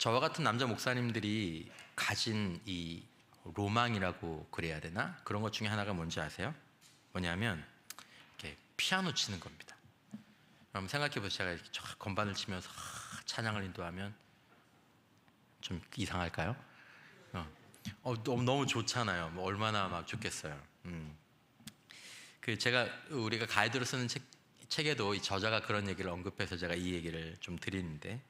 저와 같은 남자 목사님들이 가진 이 로망이라고 그래야 되나? 그런 것 중에 하나가 뭔지 아세요? 뭐냐면 이렇게 피아노 치는 겁니다. 그럼 생각해 보세요. 제가 이렇게 건반을 치면서 찬양을 인도하면 좀 이상할까요? 너무 좋잖아요. 뭐 얼마나 막 좋겠어요. 우리가 가이드로 쓰는 책에도 이 저자가 그런 얘기를 언급해서 제가 이 얘기를 좀 드리는데,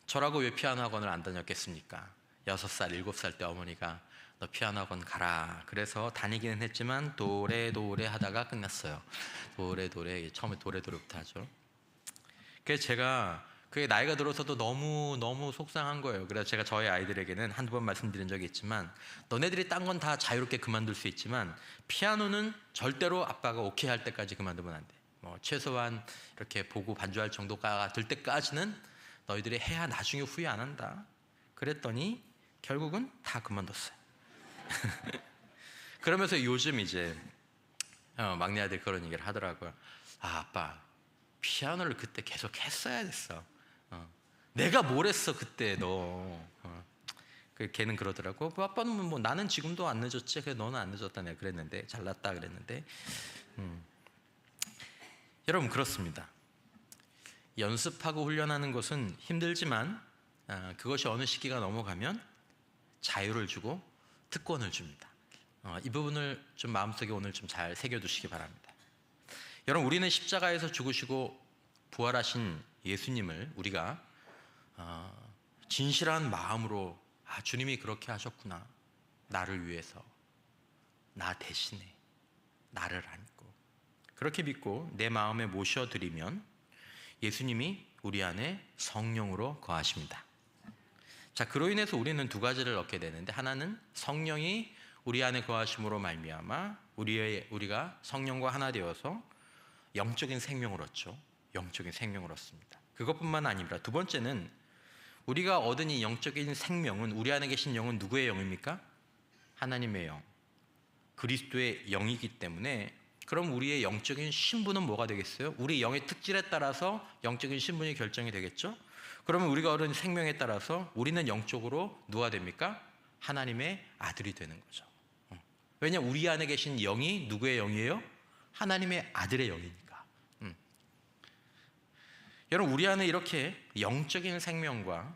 저라고 왜 피아노 학원을 안 다녔겠습니까? 6살, 7살 때 어머니가 너 피아노 학원 가라. 그래서 다니기는 했지만 도레도레 하다가 끝났어요. 도레도레, 처음에 도레도레부터 하죠. 그래서 제가 그게 나이가 들어서도 너무 속상한 거예요. 그래서 제가 저희 아이들에게는 한두 번 말씀드린 적이 있지만, 너네들이 딴 건 다 자유롭게 그만둘 수 있지만 피아노는 절대로 아빠가 오케이 할 때까지 그만두면 안 돼. 뭐 최소한 이렇게 보고 반주할 정도가 될 때까지는 너희들이 해야 나중에 후회 안 한다. 그랬더니 결국은 다 그만뒀어요. 그러면서 요즘 이제 막내 아들이 그런 얘기를 하더라고요. 아빠, 피아노를 그때 계속 했어야 됐어. 내가 뭘 했어 그때 너. 걔는 그러더라고. 그 아빠는 뭐 나는 지금도 안 늦었지. 그래 너는 안 늦었다 내가 그랬는데, 잘났다 그랬는데. 여러분, 그렇습니다. 연습하고 훈련하는 것은 힘들지만 그것이 어느 시기가 넘어가면 자유를 주고 특권을 줍니다. 이 부분을 좀 마음속에 오늘 좀 잘 새겨두시기 바랍니다. 여러분, 우리는 십자가에서 죽으시고 부활하신 예수님을 우리가 진실한 마음으로 주님이 그렇게 하셨구나, 나를 위해서, 나 대신에 나를 안고, 그렇게 믿고 내 마음에 모셔드리면 예수님이 우리 안에 성령으로 거하십니다. 자, 그로 인해서 우리는 두 가지를 얻게 되는데, 하나는 성령이 우리 안에 거하심으로 말미암아 우리가 성령과 하나 되어서 영적인 생명을 얻죠. 영적인 생명을 얻습니다. 그것뿐만 아니라 두 번째는, 우리가 얻은 이 영적인 생명은, 우리 안에 계신 영은 누구의 영입니까? 하나님의 영, 그리스도의 영이기 때문에, 그럼 우리의 영적인 신분은 뭐가 되겠어요? 우리 영의 특질에 따라서 영적인 신분이 결정이 되겠죠? 그러면 우리가 얻은 생명에 따라서 우리는 영적으로 누가 됩니까? 하나님의 아들이 되는 거죠. 왜냐하면 우리 안에 계신 영이 누구의 영이에요? 하나님의 아들의 영이니까. 여러분, 우리 안에 이렇게 영적인 생명과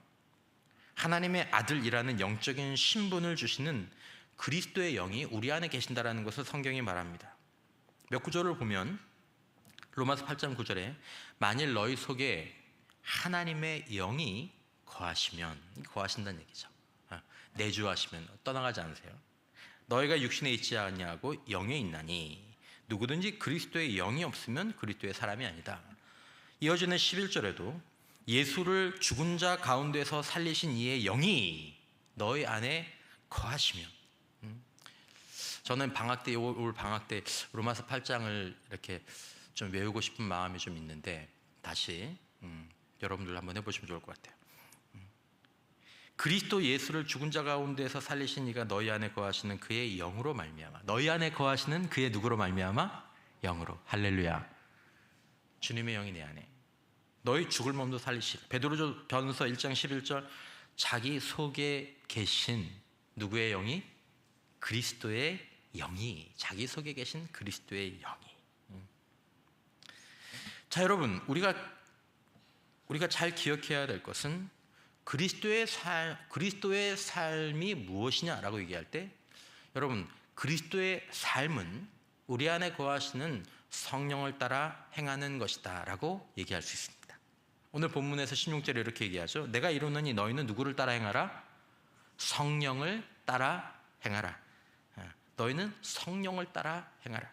하나님의 아들이라는 영적인 신분을 주시는 그리스도의 영이 우리 안에 계신다라는 것을 성경이 말합니다. 몇 구절을 보면 로마서 8장 9절에 만일 너희 속에 하나님의 영이 거하시면, 거하신다는 얘기죠. 내주하시면, 떠나가지 않으세요. 너희가 육신에 있지 않냐고 영에 있나니 누구든지 그리스도의 영이 없으면 그리스도의 사람이 아니다. 이어지는 11절에도 예수를 죽은 자 가운데서 살리신 이의 영이 너희 안에 거하시면, 저는 올 방학 때 로마서 8장을 이렇게 좀 외우고 싶은 마음이 좀 있는데, 다시 여러분들 한번 해보시면 좋을 것 같아요. 그리스도 예수를 죽은 자 가운데서 살리신 이가 너희 안에 거하시는 그의 영으로 말미암아, 너희 안에 거하시는 그의 누구로 말미암아? 영으로. 할렐루야. 주님의 영이 내 안에, 너희 죽을 몸도 살리시리. 베드로전서 1장 11절, 자기 속에 계신 누구의 영이? 그리스도의 영이, 자기 속에 계신 그리스도의 영이. 자, 여러분, 우리가 잘 기억해야 될 것은, 그리스도의 삶이 무엇이냐라고 얘기할 때, 여러분, 그리스도의 삶은 우리 안에 거하시는 성령을 따라 행하는 것이다 라고 얘기할 수 있습니다. 오늘 본문에서 16절에 이렇게 얘기하죠. 내가 이루노니 너희는 누구를 따라 행하라? 성령을 따라 행하라. 너희는 성령을 따라 행하라.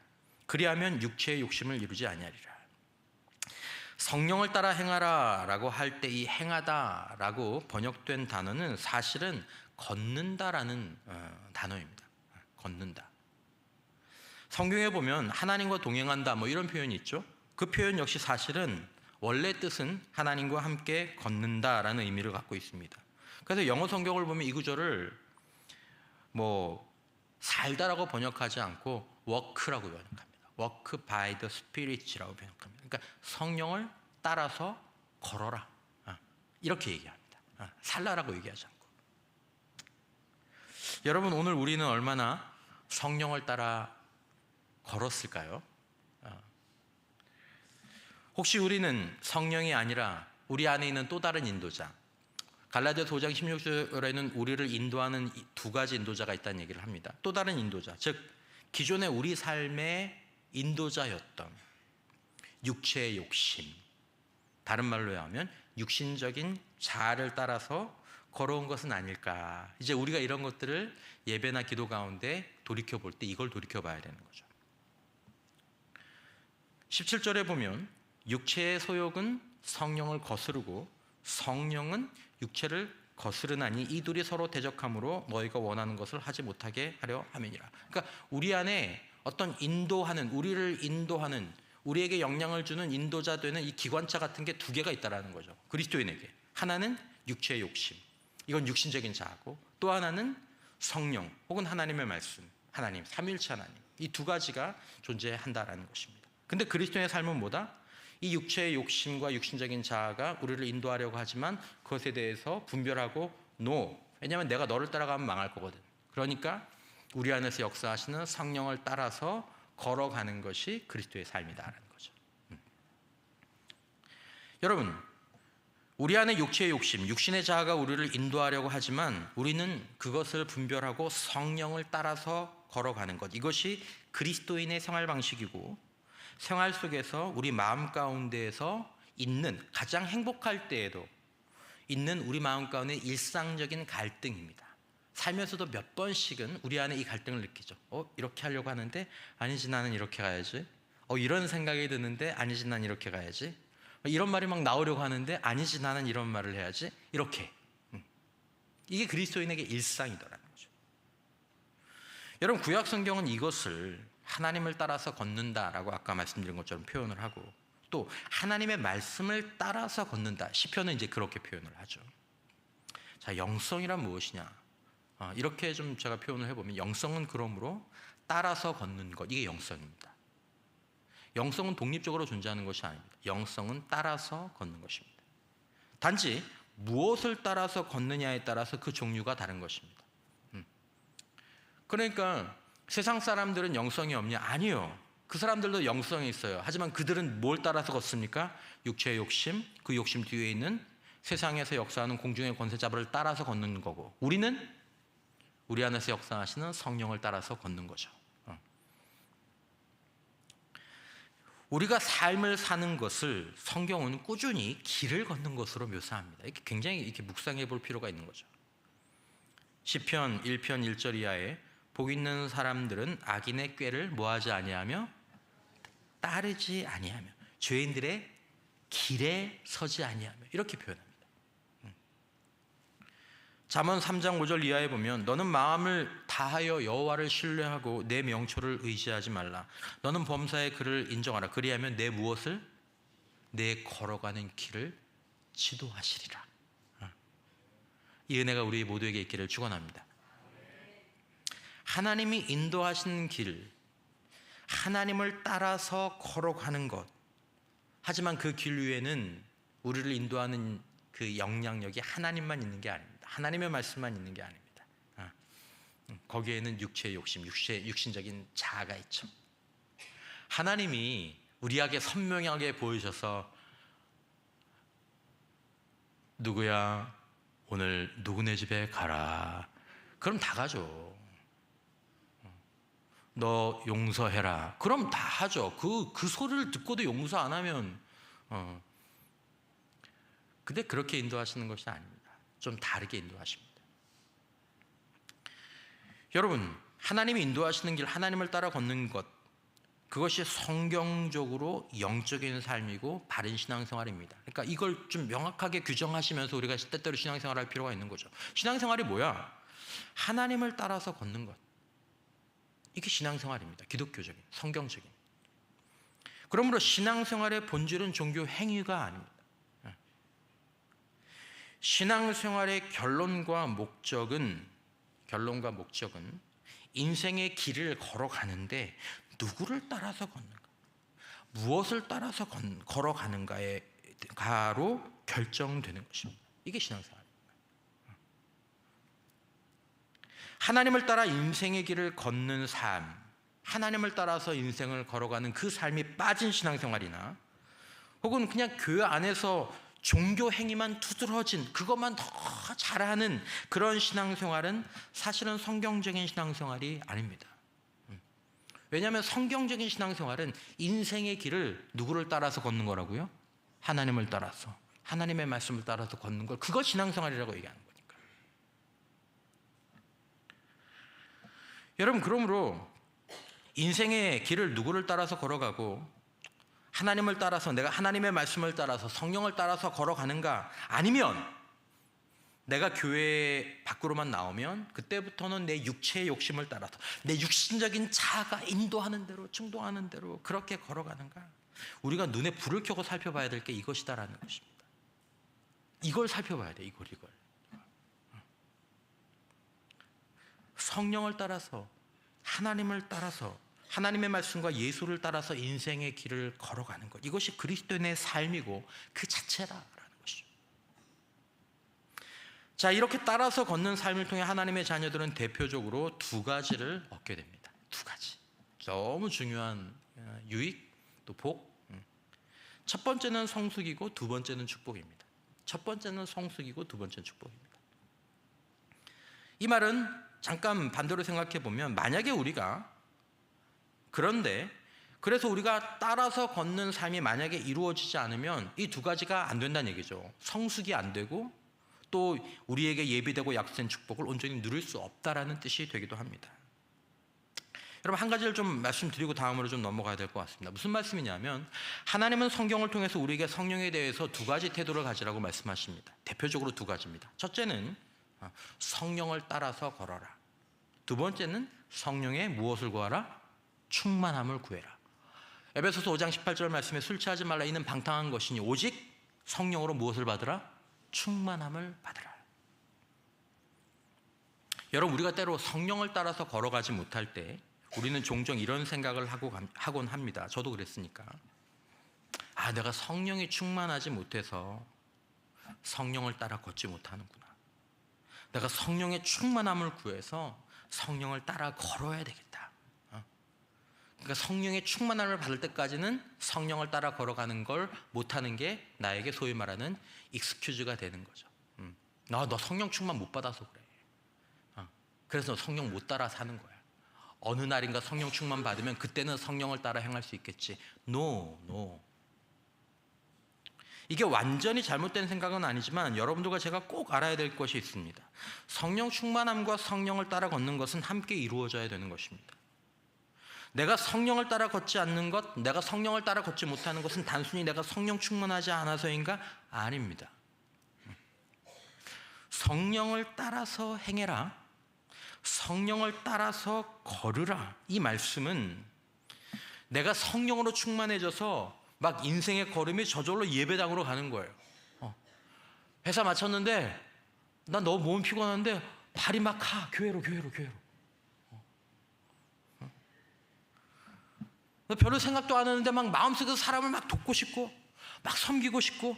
그리하면 육체의 욕심을 이루지 아니하리라. 성령을 따라 행하라 라고 할 때 이 행하다 라고 번역된 단어는 사실은 걷는다라는 단어입니다. 걷는다. 성경에 보면 하나님과 동행한다 뭐 이런 표현이 있죠. 그 표현 역시 사실은 원래 뜻은 하나님과 함께 걷는다라는 의미를 갖고 있습니다. 그래서 영어 성경을 보면 이 구절을 뭐 살다라고 번역하지 않고 walk라고 번역합니다. walk by the Spirit라고 번역합니다. 그러니까 성령을 따라서 걸어라, 이렇게 얘기합니다. 살라라고 얘기하지 않고. 여러분, 오늘 우리는 얼마나 성령을 따라 걸었을까요? 혹시 우리는 성령이 아니라 우리 안에 있는 또 다른 인도자, 갈라디아서 5장 16절에는 우리를 인도하는 두 가지 인도자가 있다는 얘기를 합니다. 또 다른 인도자, 즉 기존의 우리 삶의 인도자였던 육체의 욕심, 다른 말로 하면 육신적인 자아를 따라서 걸어온 것은 아닐까. 이제 우리가 이런 것들을 예배나 기도 가운데 돌이켜볼 때 이걸 돌이켜봐야 되는 거죠. 17절에 보면 육체의 소욕은 성령을 거스르고 성령은 육체를 거스르나니 이 둘이 서로 대적함으로 너희가 원하는 것을 하지 못하게 하려 함이니라. 그러니까 우리 안에 어떤 인도하는, 우리를 인도하는, 우리에게 영향을 주는 인도자 되는 이 기관차 같은 게 두 개가 있다라는 거죠. 그리스도인에게. 하나는 육체의 욕심, 이건 육신적인 자아고, 또 하나는 성령 혹은 하나님의 말씀, 하나님, 삼위일체 하나님, 이 두 가지가 존재한다라는 것입니다. 근데 그리스도인의 삶은 뭐다? 이 육체의 욕심과 육신적인 자아가 우리를 인도하려고 하지만 그것에 대해서 분별하고 NO, 왜냐하면 내가 너를 따라가면 망할 거거든. 그러니까 우리 안에서 역사하시는 성령을 따라서 걸어가는 것이 그리스도의 삶이다라는 거죠. 여러분, 우리 안에 육체의 욕심, 육신의 자아가 우리를 인도하려고 하지만 우리는 그것을 분별하고 성령을 따라서 걸어가는 것, 이것이 그리스도인의 생활 방식이고, 생활 속에서 우리 마음 가운데에서 있는, 가장 행복할 때에도 있는 우리 마음 가운데 일상적인 갈등입니다. 살면서도 몇 번씩은 우리 안에 이 갈등을 느끼죠. 이렇게 하려고 하는데 아니지, 나는 이렇게 가야지. 이런 생각이 드는데 아니지, 난 이렇게 가야지. 이런 말이 막 나오려고 하는데 아니지, 나는 이런 말을 해야지. 이렇게. 이게 그리스도인에게 일상이더라는 거죠. 여러분, 구약 성경은 이것을 하나님을 따라서 걷는다라고 아까 말씀드린 것처럼 표현을 하고, 또 하나님의 말씀을 따라서 걷는다, 시편은 이제 그렇게 표현을 하죠. 자, 영성이란 무엇이냐? 이렇게 좀 제가 표현을 해보면, 영성은 그러므로 따라서 걷는 것, 이게 영성입니다. 영성은 독립적으로 존재하는 것이 아닙니다. 영성은 따라서 걷는 것입니다. 단지 무엇을 따라서 걷느냐에 따라서 그 종류가 다른 것입니다. 그러니까 세상 사람들은 영성이 없냐? 아니요. 그 사람들도 영성이 있어요. 하지만 그들은 뭘 따라서 걷습니까? 육체의 욕심, 그 욕심 뒤에 있는 세상에서 역사하는 공중의 권세자를 따라서 걷는 거고, 우리는 우리 안에서 역사하시는 성령을 따라서 걷는 거죠. 우리가 삶을 사는 것을 성경은 꾸준히 길을 걷는 것으로 묘사합니다. 이렇게 굉장히 이렇게 묵상해 볼 필요가 있는 거죠. 시편 1편 1절 이하에 복 있는 사람들은 악인의 꾀를 뭐하지 아니하며 따르지 아니하며 죄인들의 길에 서지 아니하며, 이렇게 표현합니다. 잠언 3장 5절 이하에 보면 너는 마음을 다하여 여호와를 신뢰하고 내 명초를 의지하지 말라. 너는 범사의 그를 인정하라. 그리하면 내 무엇을? 내 걸어가는 길을 지도하시리라. 이 은혜가 우리 모두에게 있기를 축원합니다. 하나님이 인도하시는 길, 하나님을 따라서 걸어가는 것, 하지만 그 길 위에는 우리를 인도하는 그 영향력이 하나님만 있는 게 아닙니다. 하나님의 말씀만 있는 게 아닙니다. 거기에는 육체의 욕심, 육신적인 자아가 있죠. 하나님이 우리에게 선명하게 보이셔서 누구야, 오늘 누구네 집에 가라. 그럼 다 가죠. 너 용서해라. 그럼 다 하죠. 그 소리를 듣고도 용서 안 하면, 근데 그렇게 인도하시는 것이 아닙니다. 좀 다르게 인도하십니다. 여러분, 하나님이 인도하시는 길, 하나님을 따라 걷는 것, 그것이 성경적으로 영적인 삶이고 바른 신앙생활입니다. 그러니까 이걸 좀 명확하게 규정하시면서 우리가 때때로 신앙생활을 할 필요가 있는 거죠. 신앙생활이 뭐야? 하나님을 따라서 걷는 것, 이게 신앙생활입니다. 기독교적인, 성경적인. 그러므로 신앙생활의 본질은 종교 행위가 아닙니다. 신앙생활의 결론과 목적은 인생의 길을 걸어가는데 누구를 따라서 걷는가, 무엇을 따라서 걸어가는가로 결정되는 것입니다. 이게 신앙생활입니다. 하나님을 따라 인생의 길을 걷는 삶, 하나님을 따라서 인생을 걸어가는 그 삶이 빠진 신앙생활이나 혹은 그냥 교회 안에서 종교 행위만 두드러진 그것만 더 잘하는 그런 신앙생활은 사실은 성경적인 신앙생활이 아닙니다. 왜냐하면 성경적인 신앙생활은 인생의 길을 누구를 따라서 걷는 거라고요? 하나님을 따라서, 하나님의 말씀을 따라서 걷는 걸, 그거 신앙생활이라고 얘기하는 거니까. 여러분, 그러므로 인생의 길을 누구를 따라서 걸어가고 하나님을 따라서, 내가 하나님의 말씀을 따라서 성령을 따라서 걸어가는가, 아니면 내가 교회 밖으로만 나오면 그때부터는 내 육체의 욕심을 따라서 내 육신적인 자아가 인도하는 대로, 충동하는 대로 그렇게 걸어가는가, 우리가 눈에 불을 켜고 살펴봐야 될 게 이것이다라는 것입니다. 이걸 살펴봐야 돼. 이걸 성령을 따라서, 하나님을 따라서, 하나님의 말씀과 예수를 따라서 인생의 길을 걸어가는 것, 이것이 그리스도인의 삶이고 그 자체라는 것이죠. 자, 이렇게 따라서 걷는 삶을 통해 하나님의 자녀들은 대표적으로 두 가지를 얻게 됩니다. 두 가지, 너무 중요한 유익 또 복. 첫 번째는 성숙이고 두 번째는 축복입니다. 첫 번째는 성숙이고 두 번째는 축복입니다. 이 말은 잠깐 반대로 생각해 보면, 만약에 우리가, 그래서 우리가 따라서 걷는 삶이 만약에 이루어지지 않으면 이 두 가지가 안 된다는 얘기죠. 성숙이 안 되고 또 우리에게 예비되고 약속된 축복을 온전히 누릴 수 없다라는 뜻이 되기도 합니다. 여러분, 한 가지를 좀 말씀드리고 다음으로 좀 넘어가야 될 것 같습니다. 무슨 말씀이냐면, 하나님은 성경을 통해서 우리에게 성령에 대해서 두 가지 태도를 가지라고 말씀하십니다. 대표적으로 두 가지입니다. 첫째는 성령을 따라서 걸어라. 두 번째는 성령의 무엇을 구하라? 충만함을 구해라. 에베소서 5장 18절 말씀에 술 취하지 말라, 이는 방탕한 것이니 오직 성령으로 무엇을 받으라? 충만함을 받으라. 여러분, 우리가 때로 성령을 따라서 걸어가지 못할 때 우리는 종종 이런 생각을 하곤 합니다. 저도 그랬으니까. 내가 성령이 충만하지 못해서 성령을 따라 걷지 못하는구나. 내가 성령의 충만함을 구해서 성령을 따라 걸어야 되겠다. 그러니까 성령의 충만함을 받을 때까지는 성령을 따라 걸어가는 걸 못하는 게 나에게 소위 말하는 익스큐즈가 되는 거죠. 너 성령 충만 못 받아서 그래. 그래서 성령 못 따라 사는 거야. 어느 날인가 성령 충만 받으면 그때는 성령을 따라 행할 수 있겠지. No. 이게 완전히 잘못된 생각은 아니지만 여러분들과 제가 꼭 알아야 될 것이 있습니다. 성령 충만함과 성령을 따라 걷는 것은 함께 이루어져야 되는 것입니다. 내가 성령을 따라 걷지 않는 것, 내가 성령을 따라 걷지 못하는 것은 단순히 내가 성령 충만하지 않아서인가? 아닙니다. 성령을 따라서 행해라, 성령을 따라서 걸으라, 이 말씀은 내가 성령으로 충만해져서 막 인생의 걸음이 저절로 예배당으로 가는 거예요. 회사 마쳤는데 난 너무 몸이 피곤한데 발이 막 가, 교회로. 별로 생각도 안 하는데 막 마음속에서 사람을 막 돕고 싶고 막 섬기고 싶고,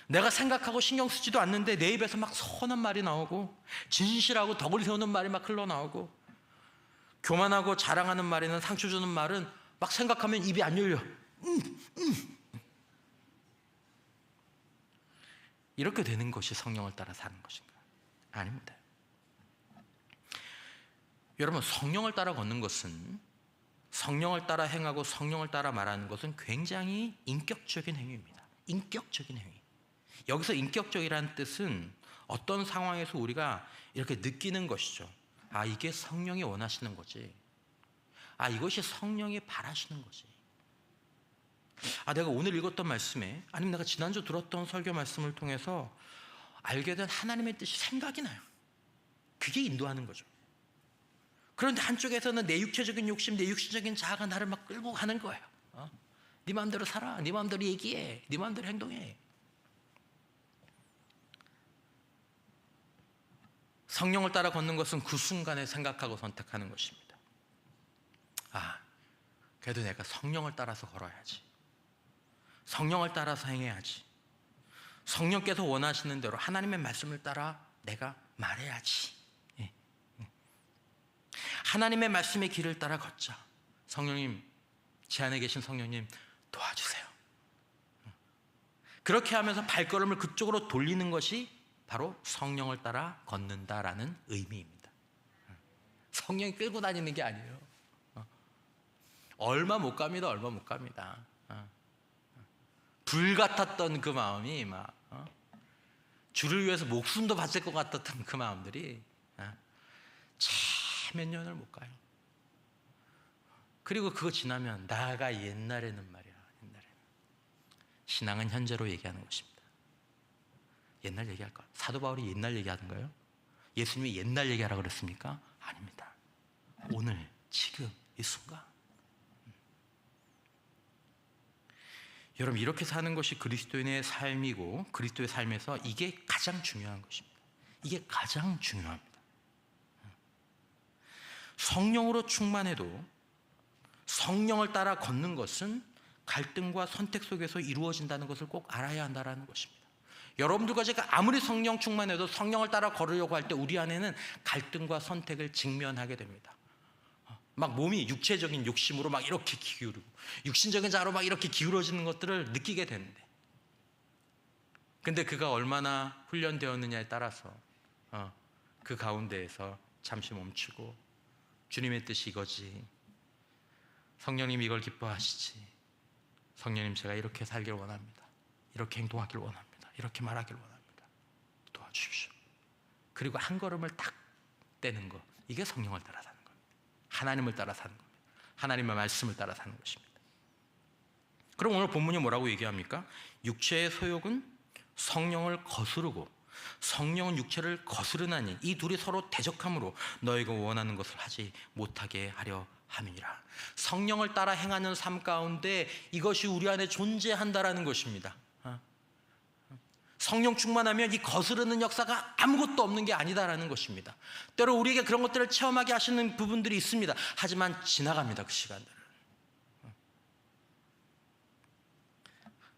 내가 생각하고 신경 쓰지도 않는데 내 입에서 막 선한 말이 나오고 진실하고 덕을 세우는 말이 막 흘러나오고, 교만하고 자랑하는 말이나 상처 주는 말은 막 생각하면 입이 안 열려. 이렇게 되는 것이 성령을 따라 사는 것인가? 아닙니다. 여러분, 성령을 따라 걷는 것은, 성령을 따라 행하고 성령을 따라 말하는 것은 굉장히 인격적인 행위입니다. 인격적인 행위. 여기서 인격적이라는 뜻은 어떤 상황에서 우리가 이렇게 느끼는 것이죠. 이게 성령이 원하시는 거지. 이것이 성령이 바라시는 거지. 내가 오늘 읽었던 말씀에, 아니면 내가 지난주 들었던 설교 말씀을 통해서 알게 된 하나님의 뜻이 생각이 나요. 그게 인도하는 거죠. 그런데 한쪽에서는 내 육체적인 욕심, 내 육신적인 자아가 나를 막 끌고 가는 거예요. 네 마음대로 살아, 네 마음대로 얘기해, 네 마음대로 행동해. 성령을 따라 걷는 것은 그 순간에 생각하고 선택하는 것입니다. 그래도 내가 성령을 따라서 걸어야지, 성령을 따라서 행해야지, 성령께서 원하시는 대로 하나님의 말씀을 따라 내가 말해야지. 하나님의 말씀의 길을 따라 걷자. 성령님, 제 안에 계신 성령님 도와주세요. 그렇게 하면서 발걸음을 그쪽으로 돌리는 것이 바로 성령을 따라 걷는다라는 의미입니다. 성령이 끌고 다니는 게 아니에요. 얼마 못 갑니다. 얼마 못 갑니다. 불 같았던 그 마음이 막 주를 위해서 목숨도 바칠 것 같았던 그 마음들이 참 몇 년을 못 가요. 그리고 그거 지나면 나가 옛날에는 말이야. 옛날에는 신앙은 현재로 얘기하는 것입니다. 옛날 얘기할 거. 사도 바울이 옛날 얘기하는 거예요? 예수님이 옛날 얘기하라고 그랬습니까? 아닙니다. 오늘, 지금, 이 순간. 여러분, 이렇게 사는 것이 그리스도인의 삶이고 그리스도의 삶에서 이게 가장 중요한 것입니다. 이게 가장 중요합니다. 성령으로 충만해도 성령을 따라 걷는 것은 갈등과 선택 속에서 이루어진다는 것을 꼭 알아야 한다는 것입니다. 여러분들과 제가 아무리 성령 충만해도 성령을 따라 걸으려고 할 때 우리 안에는 갈등과 선택을 직면하게 됩니다. 막 몸이 육체적인 욕심으로 막 이렇게 기울이고 육신적인 자로 막 이렇게 기울어지는 것들을 느끼게 되는데, 근데 그가 얼마나 훈련되었느냐에 따라서 그 가운데에서 잠시 멈추고 주님의 뜻이 이거지, 성령님 이걸 기뻐하시지, 성령님 제가 이렇게 살길 원합니다, 이렇게 행동하길 원합니다, 이렇게 말하길 원합니다, 도와주십시오. 그리고 한 걸음을 딱 떼는 것, 이게 성령을 따라 사는 겁니다. 하나님을 따라 사는 겁니다. 하나님의 말씀을 따라 사는 것입니다. 그럼 오늘 본문이 뭐라고 얘기합니까? 육체의 소욕은 성령을 거스르고 성령은 육체를 거스르나니 이 둘이 서로 대적함으로 너희가 원하는 것을 하지 못하게 하려 함이니라. 성령을 따라 행하는 삶 가운데 이것이 우리 안에 존재한다라는 것입니다. 성령 충만하면 이 거스르는 역사가 아무것도 없는 게 아니다라는 것입니다. 때로 우리에게 그런 것들을 체험하게 하시는 부분들이 있습니다. 하지만 지나갑니다, 그 시간들은.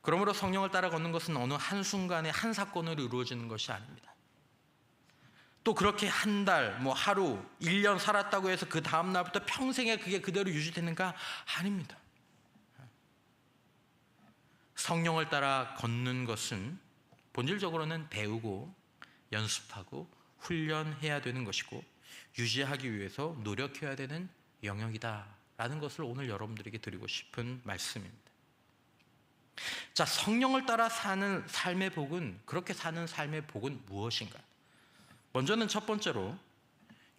그러므로 성령을 따라 걷는 것은 어느 한순간에 한 사건으로 이루어지는 것이 아닙니다. 또 그렇게 한 달, 하루, 1년 살았다고 해서 그 다음 날부터 평생에 그게 그대로 유지되는가? 아닙니다. 성령을 따라 걷는 것은 본질적으로는 배우고 연습하고 훈련해야 되는 것이고 유지하기 위해서 노력해야 되는 영역이다라는 것을 오늘 여러분들에게 드리고 싶은 말씀입니다. 자, 성령을 따라 사는 삶의 복은, 그렇게 사는 삶의 복은 무엇인가? 먼저는 첫 번째로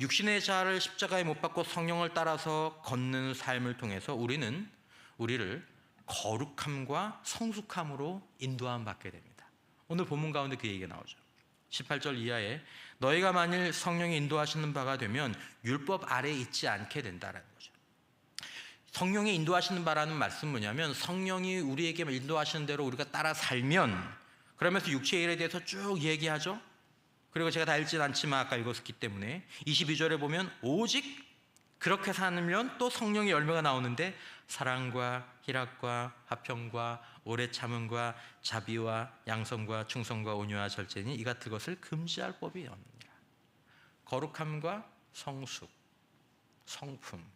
육신의 자아를 십자가에 못 박고 성령을 따라서 걷는 삶을 통해서 우리를 거룩함과 성숙함으로 인도함 받게 됩니다. 오늘 본문 가운데 그 얘기가 나오죠. 18절 이하에 너희가 만일 성령이 인도하시는 바가 되면 율법 아래에 있지 않게 된다라는 거죠. 성령이 인도하시는 바라는 말씀은 뭐냐면, 성령이 우리에게 인도하시는 대로 우리가 따라 살면, 그러면서 육체의 일에 대해서 쭉 얘기하죠. 그리고 제가 다 읽진 않지만 아까 읽었기 때문에 22절에 보면 오직 그렇게 살면 또 성령의 열매가 나오는데 사랑과 희락과 화평과 오래 참음과 자비와 양성과 충성과 온유와 절제니 이 같은 것을 금지할 법이 없느니라. 거룩함과 성숙, 성품.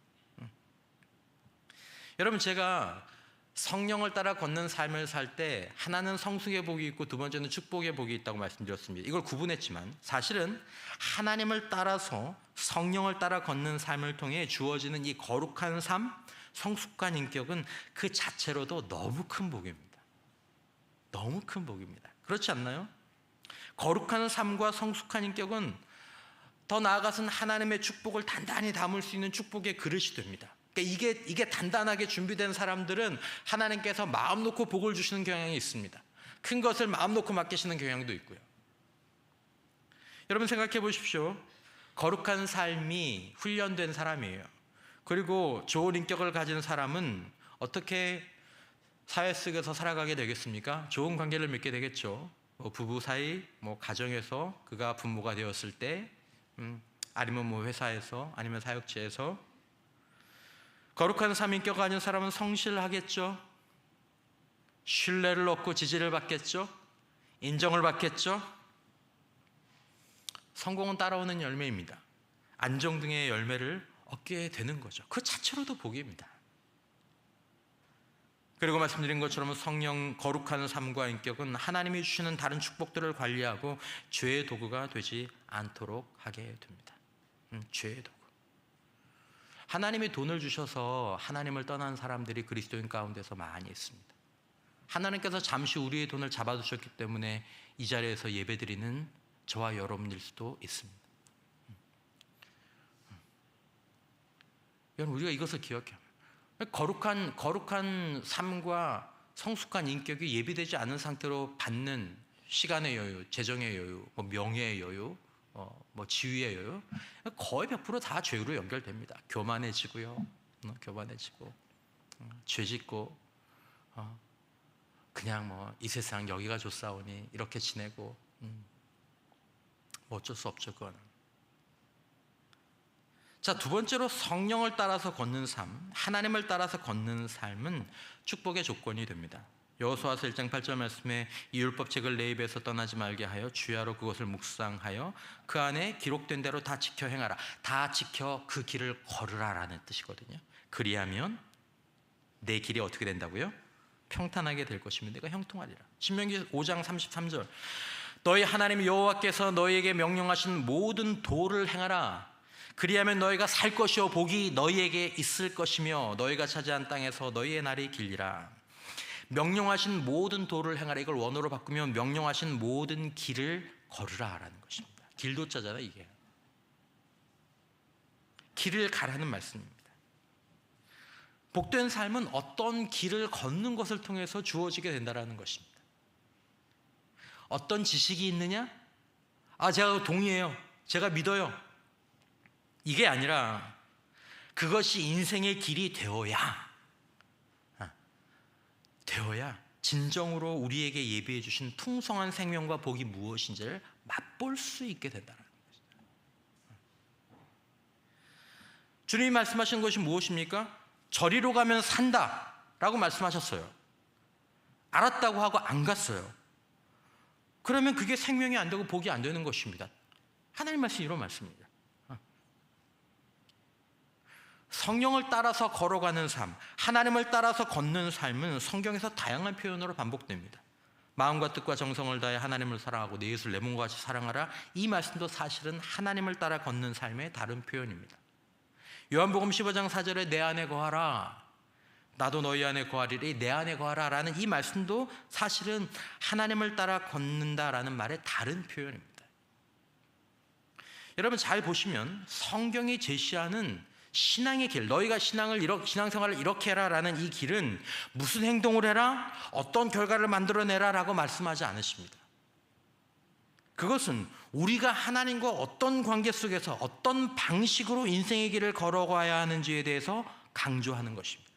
여러분, 제가 성령을 따라 걷는 삶을 살 때 하나는 성숙의 복이 있고 두 번째는 축복의 복이 있다고 말씀드렸습니다. 이걸 구분했지만 사실은 하나님을 따라서 성령을 따라 걷는 삶을 통해 주어지는 이 거룩한 삶, 성숙한 인격은 그 자체로도 너무 큰 복입니다. 너무 큰 복입니다. 그렇지 않나요? 거룩한 삶과 성숙한 인격은 더 나아가서는 하나님의 축복을 단단히 담을 수 있는 축복의 그릇이 됩니다. 그러니까 이게 단단하게 준비된 사람들은 하나님께서 마음 놓고 복을 주시는 경향이 있습니다. 큰 것을 마음 놓고 맡기시는 경향도 있고요. 여러분 생각해 보십시오. 거룩한 삶이 훈련된 사람이에요. 그리고 좋은 인격을 가진 사람은 어떻게 사회 속에서 살아가게 되겠습니까? 좋은 관계를 맺게 되겠죠. 부부 사이, 가정에서 그가 부모가 되었을 때, 아니면 회사에서, 아니면 사역지에서. 거룩한 삶인격 가진 사람은 성실하겠죠. 신뢰를 얻고 지지를 받겠죠. 인정을 받겠죠. 성공은 따라오는 열매입니다. 안정 등의 열매를 얻게 되는 거죠. 그 자체로도 복입니다. 그리고 말씀드린 것처럼 성령 거룩한 삶과 인격은 하나님이 주시는 다른 축복들을 관리하고 죄의 도구가 되지 않도록 하게 됩니다. 죄의 도구. 하나님이 돈을 주셔서 하나님을 떠난 사람들이 그리스도인 가운데서 많이 있습니다. 하나님께서 잠시 우리의 돈을 잡아두셨기 때문에 이 자리에서 예배드리는 저와 여러분일 수도 있습니다. 여러분, 우리가 이것을 기억해야 합니다. 거룩한 삶과 성숙한 인격이 예비되지 않은 상태로 받는 시간의 여유, 재정의 여유, 명예의 여유, 지위의 여유, 거의 100% 다 죄로 연결됩니다. 교만해지고요, 교만해지고, 죄짓고, 그냥 이 세상 여기가 좋사오니 이렇게 지내고, 어쩔 수 없죠, 그거는. 자, 두 번째로 성령을 따라서 걷는 삶, 하나님을 따라서 걷는 삶은 축복의 조건이 됩니다. 여호수아서 1장 8절 말씀에 이 율법책을 내 입에서 떠나지 말게 하여 주야로 그것을 묵상하여 그 안에 기록된 대로 다 지켜 행하라. 다 지켜 그 길을 걸으라라는 뜻이거든요. 그리하면 내 길이 어떻게 된다고요? 평탄하게 될 것이며 내가 형통하리라. 신명기 5장 33절 너희 하나님 여호와께서 너희에게 명령하신 모든 도를 행하라. 그리하면 너희가 살 것이요 복이 너희에게 있을 것이며 너희가 차지한 땅에서 너희의 날이 길리라. 명령하신 모든 도를 행하라. 이걸 원어로 바꾸면 명령하신 모든 길을 걸으라라는 것입니다. 길도자잖아요, 이게. 길을 가라는 말씀입니다. 복된 삶은 어떤 길을 걷는 것을 통해서 주어지게 된다는 것입니다. 어떤 지식이 있느냐? 제가 동의해요. 제가 믿어요. 이게 아니라 그것이 인생의 길이 되어야 진정으로 우리에게 예비해 주신 풍성한 생명과 복이 무엇인지를 맛볼 수 있게 된다는 것입니다. 주님이 말씀하신 것이 무엇입니까? 저리로 가면 산다라고 말씀하셨어요. 알았다고 하고 안 갔어요. 그러면 그게 생명이 안 되고 복이 안 되는 것입니다. 하나님 말씀이 이런 말씀입니다. 성령을 따라서 걸어가는 삶, 하나님을 따라서 걷는 삶은 성경에서 다양한 표현으로 반복됩니다. 마음과 뜻과 정성을 다해 하나님을 사랑하고 내 이웃을 내 몸과 같이 사랑하라. 이 말씀도 사실은 하나님을 따라 걷는 삶의 다른 표현입니다. 요한복음 15장 4절에 내 안에 거하라, 나도 너희 안에 거하리니 내 안에 거하라 라는 이 말씀도 사실은 하나님을 따라 걷는다라는 말의 다른 표현입니다. 여러분 잘 보시면 성경이 제시하는 신앙의 길, 너희가 신앙생활을 이렇게 해라 라는 이 길은 무슨 행동을 해라, 어떤 결과를 만들어내라 라고 말씀하지 않으십니다. 그것은 우리가 하나님과 어떤 관계 속에서 어떤 방식으로 인생의 길을 걸어가야 하는지에 대해서 강조하는 것입니다.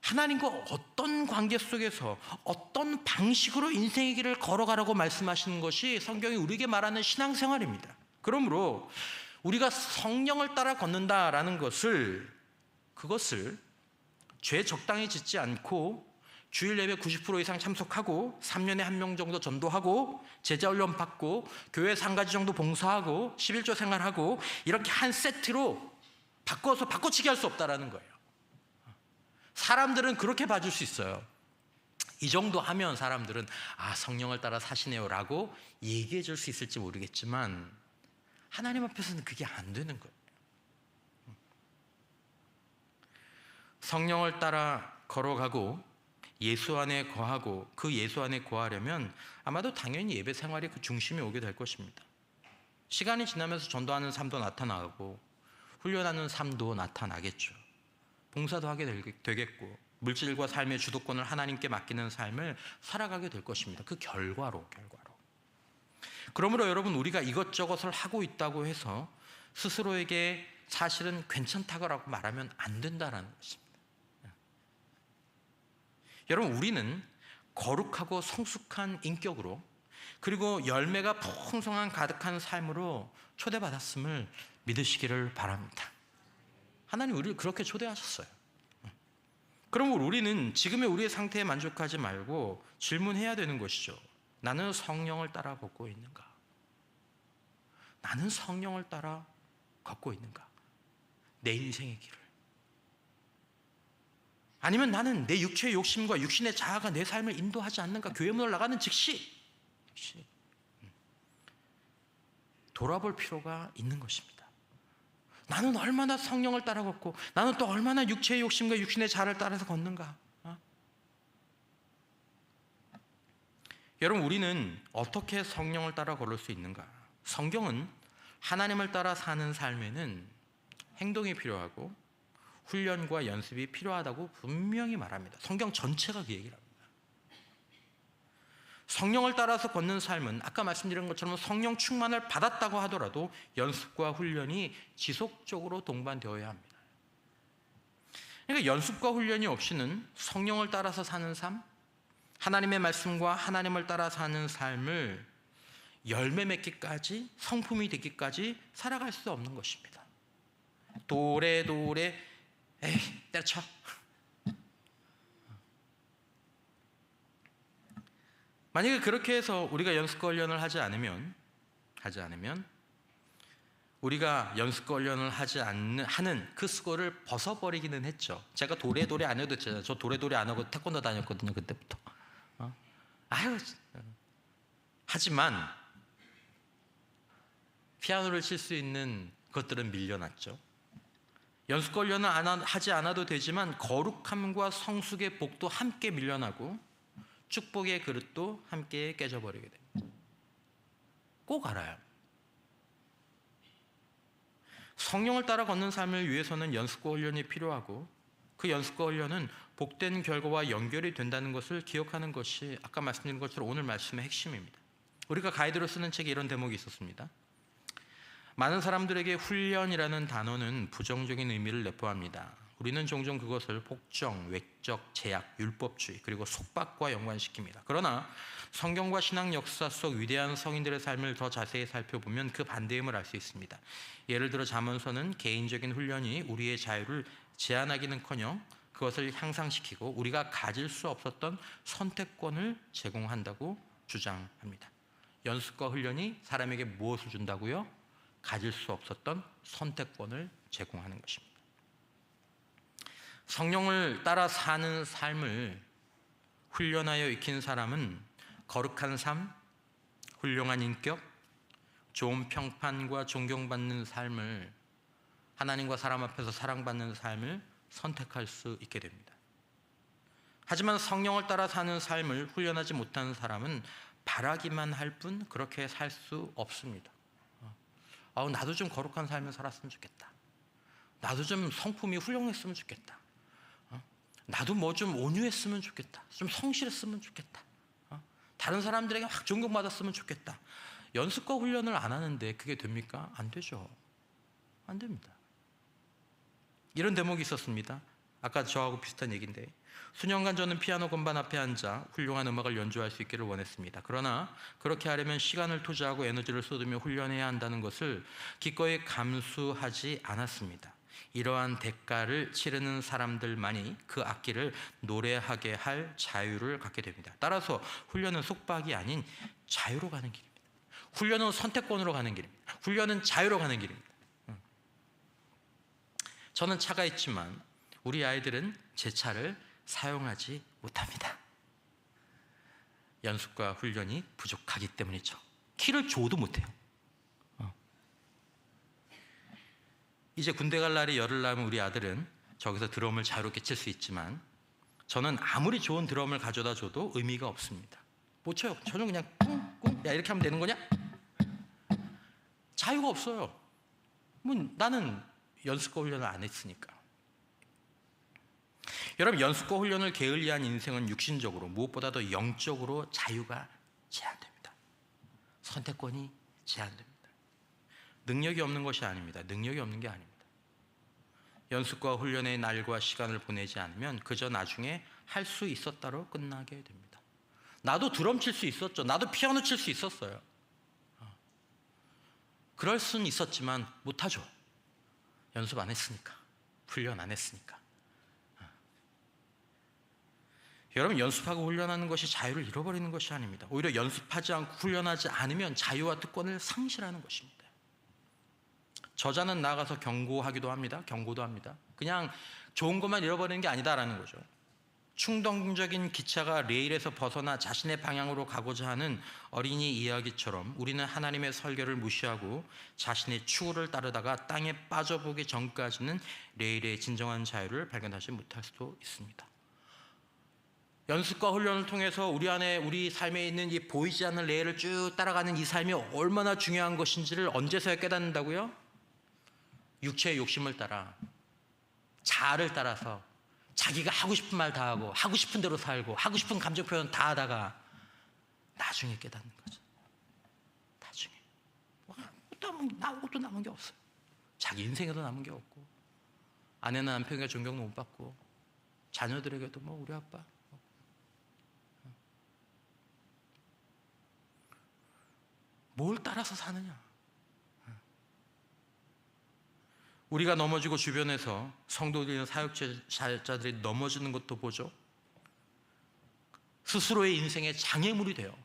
하나님과 어떤 관계 속에서 어떤 방식으로 인생의 길을 걸어가라고 말씀하시는 것이 성경이 우리에게 말하는 신앙생활입니다. 그러므로 우리가 성령을 따라 걷는다라는 그것을 죄 적당히 짓지 않고 주일 예배 90% 이상 참석하고 3년에 1명 정도 전도하고 제자훈련 받고 교회에서 1가지 정도 봉사하고 11조 생활하고 이렇게 한 세트로 바꿔치기 할 수 없다라는 거예요. 사람들은 그렇게 봐줄 수 있어요. 이 정도 하면 사람들은 성령을 따라 사시네요 라고 얘기해 줄 수 있을지 모르겠지만 하나님 앞에서는 그게 안 되는 거예요. 성령을 따라 걸어가고 예수 안에 거하고 그 예수 안에 거하려면 아마도 당연히 예배 생활이 그 중심에 오게 될 것입니다. 시간이 지나면서 전도하는 삶도 나타나고 훈련하는 삶도 나타나겠죠. 봉사도 하게 되겠고 물질과 삶의 주도권을 하나님께 맡기는 삶을 살아가게 될 것입니다. 그 결과로. 그러므로 여러분, 우리가 이것저것을 하고 있다고 해서 스스로에게 사실은 괜찮다고 말하면 안 된다는 것입니다. 여러분, 우리는 거룩하고 성숙한 인격으로 그리고 열매가 풍성한 가득한 삶으로 초대받았음을 믿으시기를 바랍니다. 하나님 우리를 그렇게 초대하셨어요. 그러면 우리는 지금의 우리의 상태에 만족하지 말고 질문해야 되는 것이죠. 나는 성령을 따라 걷고 있는가? 나는 성령을 따라 걷고 있는가? 내 인생의 길을. 아니면 나는 내 육체의 욕심과 육신의 자아가 내 삶을 인도하지 않는가? 교회 문을 나가는 즉시 돌아볼 필요가 있는 것입니다. 나는 얼마나 성령을 따라 걷고 나는 또 얼마나 육체의 욕심과 육신의 자아를 따라서 걷는가? 여러분, 우리는 어떻게 성령을 따라 걸을 수 있는가? 성경은 하나님을 따라 사는 삶에는 행동이 필요하고 훈련과 연습이 필요하다고 분명히 말합니다. 성경 전체가 그 얘기를 합니다. 성령을 따라서 걷는 삶은 아까 말씀드린 것처럼 성령 충만을 받았다고 하더라도 연습과 훈련이 지속적으로 동반되어야 합니다. 그러니까 연습과 훈련이 없이는 성령을 따라서 사는 삶, 하나님의 말씀과 하나님을 따라 사는 삶을 열매 맺기까지, 성품이 되기까지 살아갈 수 없는 것입니다. 도래도래 에이 때려쳐. 만약에 그렇게 해서 우리가 연습과 훈련을 하지 않으면 우리가 연습과 훈련을 하는 그 수고를 벗어버리기는 했죠. 제가 도래도래 안 해도 되잖아요. 저 도래도래 안 하고 태권도 다녔거든요, 그때부터. 하지만 피아노를 칠 수 있는 것들은 밀려났죠. 연습과 훈련을 하지 않아도 되지만 거룩함과 성숙의 복도 함께 밀려나고 축복의 그릇도 함께 깨져버리게 됩니다. 꼭 알아요. 성령을 따라 걷는 삶을 위해서는 연습과 훈련이 필요하고 그 연습과 훈련은 복된 결과와 연결이 된다는 것을 기억하는 것이 아까 말씀드린 것처럼 오늘 말씀의 핵심입니다. 우리가 가이드로 쓰는 책에 이런 대목이 있었습니다. 많은 사람들에게 훈련이라는 단어는 부정적인 의미를 내포합니다. 우리는 종종 그것을 폭정, 외적, 제약, 율법주의 그리고 속박과 연관시킵니다. 그러나 성경과 신앙 역사 속 위대한 성인들의 삶을 더 자세히 살펴보면 그 반대임을 알 수 있습니다. 예를 들어 잠언서는 개인적인 훈련이 우리의 자유를 제한하기는커녕 그것을 향상시키고 우리가 가질 수 없었던 선택권을 제공한다고 주장합니다. 연습과 훈련이 사람에게 무엇을 준다고요? 가질 수 없었던 선택권을 제공하는 것입니다. 성령을 따라 사는 삶을 훈련하여 익힌 사람은 거룩한 삶, 훌륭한 인격, 좋은 평판과 존경받는 삶을, 하나님과 사람 앞에서 사랑받는 삶을 선택할 수 있게 됩니다. 하지만 성령을 따라 사는 삶을 훈련하지 못한 사람은 바라기만 할 뿐 그렇게 살 수 없습니다. 나도 좀 거룩한 삶을 살았으면 좋겠다. 나도 좀 성품이 훌륭했으면 좋겠다. 나도 뭐 좀 온유했으면 좋겠다. 좀 성실했으면 좋겠다. 다른 사람들에게 확 존경받았으면 좋겠다. 연습과 훈련을 안 하는데 그게 됩니까? 안 되죠. 안 됩니다. 이런 대목이 있었습니다. 아까 저하고 비슷한 얘기인데 수년간 저는 피아노 건반 앞에 앉아 훌륭한 음악을 연주할 수 있기를 원했습니다. 그러나 그렇게 하려면 시간을 투자하고 에너지를 쏟으며 훈련해야 한다는 것을 기꺼이 감수하지 않았습니다. 이러한 대가를 치르는 사람들만이 그 악기를 노래하게 할 자유를 갖게 됩니다. 따라서 훈련은 속박이 아닌 자유로 가는 길입니다. 훈련은 선택권으로 가는 길입니다. 훈련은 자유로 가는 길입니다. 저는 차가 있지만 우리 아이들은 제 차를 사용하지 못합니다. 연습과 훈련이 부족하기 때문이죠. 키를 줘도 못해요. 이제 군대 갈 날이 열흘 남은 우리 아들은 저기서 드럼을 자유롭게 칠 수 있지만 저는 아무리 좋은 드럼을 가져다 줘도 의미가 없습니다. 못 쳐요. 저는 그냥 꿍꿍 야 이렇게 하면 되는 거냐? 자유가 없어요. 나는 연습과 훈련을 안 했으니까. 여러분, 연습과 훈련을 게을리한 인생은 육신적으로 무엇보다도 영적으로 자유가 제한됩니다. 선택권이 제한됩니다. 능력이 없는 것이 아닙니다. 능력이 없는 게 아닙니다. 연습과 훈련의 날과 시간을 보내지 않으면 그저 나중에 할 수 있었다로 끝나게 됩니다. 나도 드럼 칠 수 있었죠. 나도 피아노 칠 수 있었어요. 그럴 수는 있었지만 못하죠. 연습 안 했으니까. 훈련 안 했으니까. 여러분, 연습하고 훈련하는 것이 자유를 잃어버리는 것이 아닙니다. 오히려 연습하지 않고 훈련하지 않으면 자유와 특권을 상실하는 것입니다. 저자는 나아가서 경고하기도 합니다. 경고도 합니다. 그냥 좋은 것만 잃어버리는 게 아니다라는 거죠. 충동적인 기차가 레일에서 벗어나 자신의 방향으로 가고자 하는 어린이 이야기처럼 우리는 하나님의 설교를 무시하고 자신의 추구를 따르다가 땅에 빠져보기 전까지는 레일의 진정한 자유를 발견하지 못할 수도 있습니다. 연습과 훈련을 통해서 우리 안에, 우리 삶에 있는 이 보이지 않는 레일을 쭉 따라가는 이 삶이 얼마나 중요한 것인지를 언제서야 깨닫는다고요? 육체의 욕심을 따라, 자아를 따라서 자기가 하고 싶은 말 다 하고 하고 싶은 대로 살고 하고 싶은 감정 표현 다 하다가 나중에 깨닫는 거죠. 나중에 아무것도 남은 게 없어요. 자기 인생에도 남은 게 없고, 아내나 남편에게 존경도 못 받고, 자녀들에게도 뭐 우리 아빠 뭘 따라서 사느냐. 우리가 넘어지고 주변에서 성도들이나 사역자들이 넘어지는 것도 보죠. 스스로의 인생의 장애물이 돼요.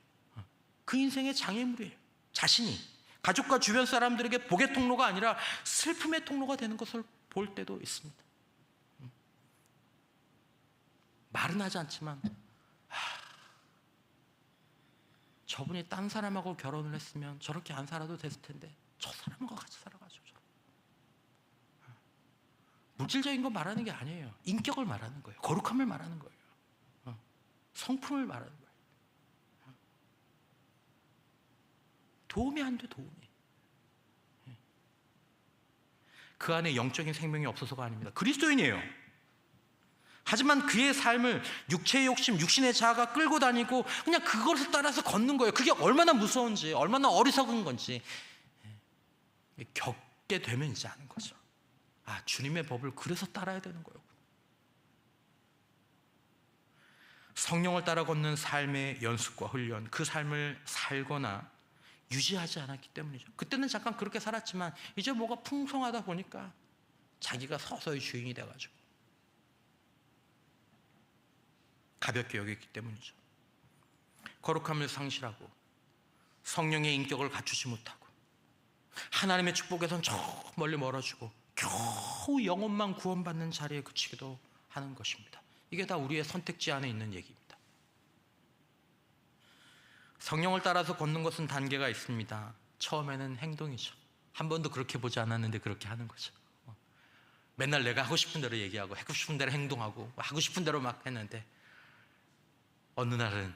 그 인생의 장애물이에요. 자신이 가족과 주변 사람들에게 복의 통로가 아니라 슬픔의 통로가 되는 것을 볼 때도 있습니다. 말은 하지 않지만 저분이 딴 사람하고 결혼을 했으면 저렇게 안 살아도 됐을 텐데 저 사람과 같이 살아가지고. 물질적인 거 말하는 게 아니에요. 인격을 말하는 거예요. 거룩함을 말하는 거예요. 성품을 말하는 거예요. 도움이 안 돼, 도움이. 그 안에 영적인 생명이 없어서가 아닙니다. 그리스도인이에요. 하지만 그의 삶을 육체의 욕심, 육신의 자아가 끌고 다니고 그냥 그것을 따라서 걷는 거예요. 그게 얼마나 무서운지, 얼마나 어리석은 건지 겪게 되면 이제 아는 거죠. 주님의 법을 그래서 따라야 되는 거예요. 성령을 따라 걷는 삶의 연습과 훈련, 그 삶을 살거나 유지하지 않았기 때문이죠. 그때는 잠깐 그렇게 살았지만 이제 뭐가 풍성하다 보니까 자기가 서서히 주인이 돼가지고 가볍게 여겼기 때문이죠. 거룩함을 상실하고 성령의 인격을 갖추지 못하고 하나님의 축복에선 저 멀리 멀어지고 겨우 영혼만 구원받는 자리에 그치기도 하는 것입니다. 이게 다 우리의 선택지 안에 있는 얘기입니다. 성령을 따라서 걷는 것은 단계가 있습니다. 처음에는 행동이죠. 한 번도 그렇게 보지 않았는데 그렇게 하는 거죠. 맨날 내가 하고 싶은 대로 얘기하고 하고 싶은 대로 행동하고 하고 싶은 대로 막 했는데 어느 날은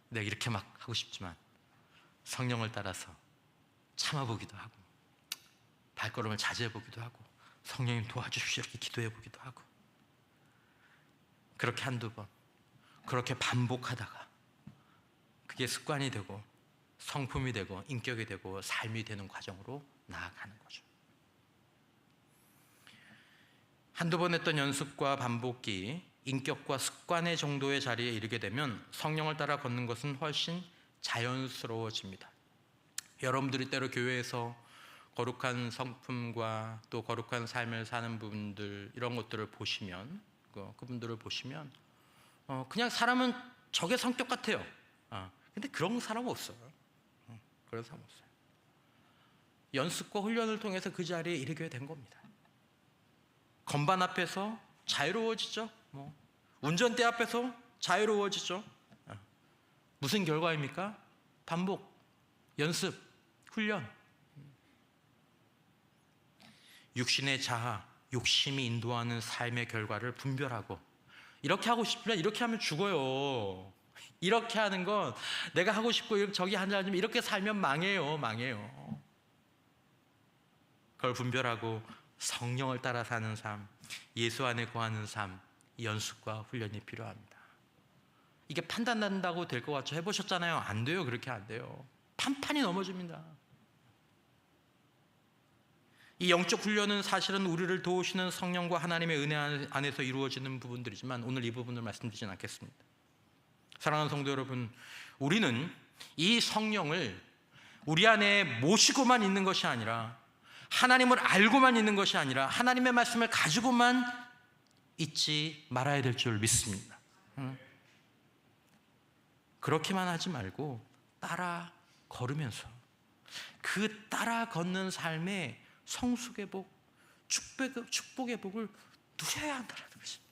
내가 이렇게 막 하고 싶지만 성령을 따라서 참아보기도 하고 발걸음을 자제해보기도 하고 성령님 도와주십시오 이렇게 기도해보기도 하고 그렇게 한두 번 그렇게 반복하다가 그게 습관이 되고 성품이 되고 인격이 되고 삶이 되는 과정으로 나아가는 거죠. 한두 번 했던 연습과 반복이 인격과 습관의 정도의 자리에 이르게 되면 성령을 따라 걷는 것은 훨씬 자연스러워집니다. 여러분들이 때로 교회에서 거룩한 성품과 또 거룩한 삶을 사는 분들 이런 것들을 보시면 그분들을 보시면 그냥 사람은 적의 성격 같아요. 근데 그런 사람 없어요. 그런 사람 없어요. 연습과 훈련을 통해서 그 자리에 이르게 된 겁니다. 건반 앞에서 자유로워지죠. 운전대 앞에서 자유로워지죠. 무슨 결과입니까? 반복, 연습, 훈련. 육신의 자아, 욕심이 인도하는 삶의 결과를 분별하고 이렇게 하고 싶으면 이렇게 하면 죽어요. 이렇게 하는 건 내가 하고 싶고 저기 하면 이렇게 살면 망해요. 그걸 분별하고 성령을 따라 사는 삶, 예수 안에 거하는 삶, 연습과 훈련이 필요합니다. 이게 판단 난다고 될 것 같죠? 해보셨잖아요. 안 돼요. 그렇게 안 돼요. 판판이 넘어집니다. 이 영적 훈련은 사실은 우리를 도우시는 성령과 하나님의 은혜 안에서 이루어지는 부분들이지만 오늘 이 부분을 말씀드리진 않겠습니다. 사랑하는 성도 여러분, 우리는 이 성령을 우리 안에 모시고만 있는 것이 아니라 하나님을 알고만 있는 것이 아니라 하나님의 말씀을 가지고만 있지 말아야 될 줄 믿습니다. 그렇게만 하지 말고 따라 걸으면서 그 따라 걷는 삶에 성숙의 복, 축복의 복을 누려야 한다는 것입니다.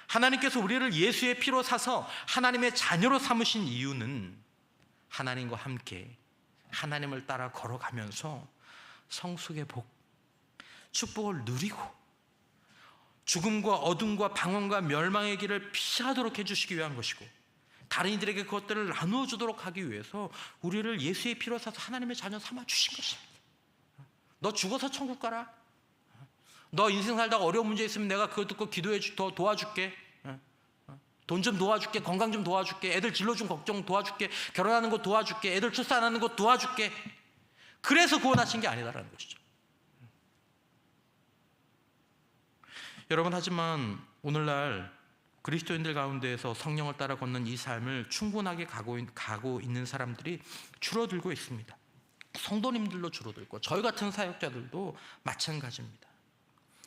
하나님께서 우리를 예수의 피로 사서 하나님의 자녀로 삼으신 이유는 하나님과 함께 하나님을 따라 걸어가면서 성숙의 복, 축복을 누리고 죽음과 어둠과 방황과 멸망의 길을 피하도록 해주시기 위한 것이고, 다른 이들에게 그것들을 나누어 주도록 하기 위해서 우리를 예수의 피로 사서 하나님의 자녀 삼아 주신 것입니다. 너 죽어서 천국 가라. 너 인생 살다가 어려운 문제 있으면 내가 그거 듣고 기도해 도와줄게. 돈 좀 도와줄게. 건강 좀 도와줄게. 애들 진로 좀 걱정 도와줄게. 결혼하는 거 도와줄게. 애들 출산하는 거 도와줄게. 그래서 구원하신 게 아니다라는 것이죠. 여러분, 하지만 오늘날 그리스도인들 가운데에서 성령을 따라 걷는 이 삶을 충분하게 가고 있는 사람들이 줄어들고 있습니다. 성도님들도 줄어들고 저희 같은 사역자들도 마찬가지입니다.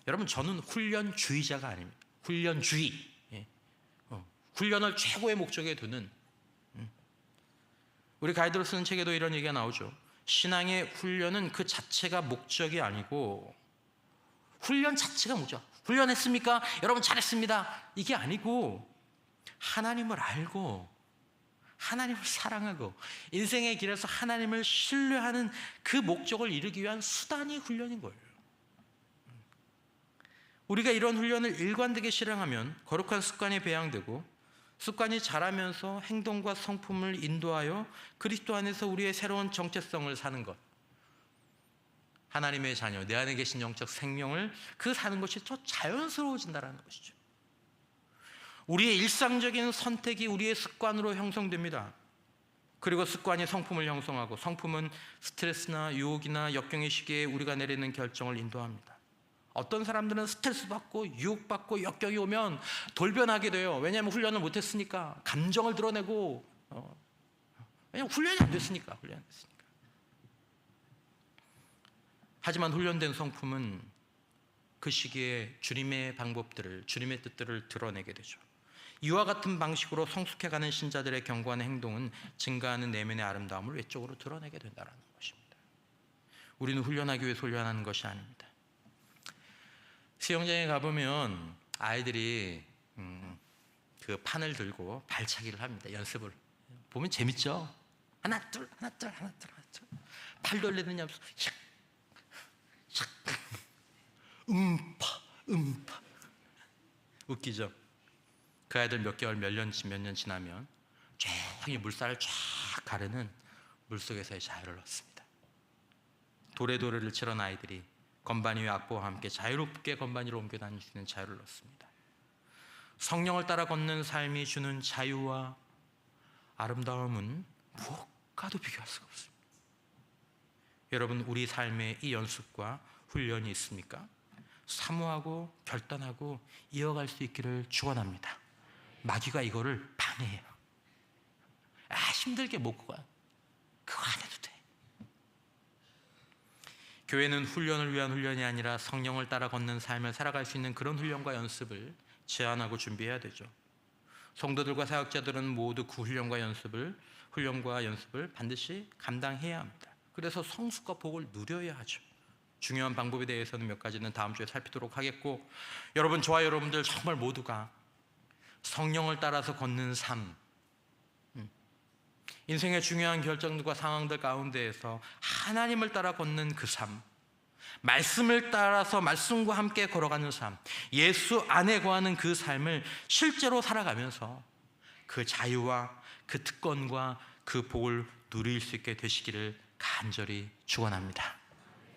여러분, 저는 훈련주의자가 아닙니다. 훈련주의, 훈련을 최고의 목적에 두는, 우리 가이드로 쓰는 책에도 이런 얘기가 나오죠. 신앙의 훈련은 그 자체가 목적이 아니고 훈련 자체가 목적. 훈련했습니까? 여러분 잘했습니다. 이게 아니고 하나님을 알고 하나님을 사랑하고 인생의 길에서 하나님을 신뢰하는 그 목적을 이루기 위한 수단이 훈련인 거예요. 우리가 이런 훈련을 일관되게 실행하면 거룩한 습관이 배양되고 습관이 자라면서 행동과 성품을 인도하여 그리스도 안에서 우리의 새로운 정체성을 사는 것, 하나님의 자녀, 내 안에 계신 영적 생명을 그 사는 것이 더 자연스러워진다는 것이죠. 우리의 일상적인 선택이 우리의 습관으로 형성됩니다. 그리고 습관이 성품을 형성하고 성품은 스트레스나 유혹이나 역경의 시기에 우리가 내리는 결정을 인도합니다. 어떤 사람들은 스트레스 받고 유혹받고 역경이 오면 돌변하게 돼요. 왜냐하면 훈련을 못했으니까. 감정을 드러내고, 왜냐하면 훈련이 안 됐으니까. 하지만 훈련된 성품은 그 시기에 주님의 방법들을, 주님의 뜻들을 드러내게 되죠. 이와 같은 방식으로 성숙해가는 신자들의 견고한 행동은 증가하는 내면의 아름다움을 외적으로 드러내게 된다는 것입니다. 우리는 훈련하기 위해서 훈련하는 것이 아닙니다. 수영장에 가보면 아이들이 그 판을 들고 발차기를 합니다. 연습을. 보면 재밌죠? 하나 둘 하나 둘 하나 둘 하나 둘. 팔 돌리느냐 샥 샥 음파 웃기죠? 그 아이들 몇 개월 몇 년 지나면 조용히 물살을 쫙 가르는 물속에서의 자유를 얻습니다. 도레도레를 치던 아이들이 건반 위의 악보와 함께 자유롭게 건반 위로 옮겨 다닐 수 있는 자유를 얻습니다. 성령을 따라 걷는 삶이 주는 자유와 아름다움은 무엇과도 비교할 수가 없습니다. 여러분, 우리 삶에 이 연습과 훈련이 있습니까? 사모하고 결단하고 이어갈 수 있기를 축원합니다. 마귀가 이거를 방해해요. 힘들게 못 가. 그거 안 해도 돼. 교회는 훈련을 위한 훈련이 아니라 성령을 따라 걷는 삶을 살아갈 수 있는 그런 훈련과 연습을 제안하고 준비해야 되죠. 성도들과 사역자들은 모두 그 훈련과 연습을 반드시 감당해야 합니다. 그래서 성숙과 복을 누려야 하죠. 중요한 방법에 대해서는 몇 가지는 다음 주에 살피도록 하겠고, 여러분, 저와 여러분들 정말 모두가 성령을 따라서 걷는 삶, 인생의 중요한 결정들과 상황들 가운데에서 하나님을 따라 걷는 그 삶, 말씀을 따라서 말씀과 함께 걸어가는 삶, 예수 안에 거하는 그 삶을 실제로 살아가면서 그 자유와 그 특권과 그 복을 누릴 수 있게 되시기를 간절히 축원합니다.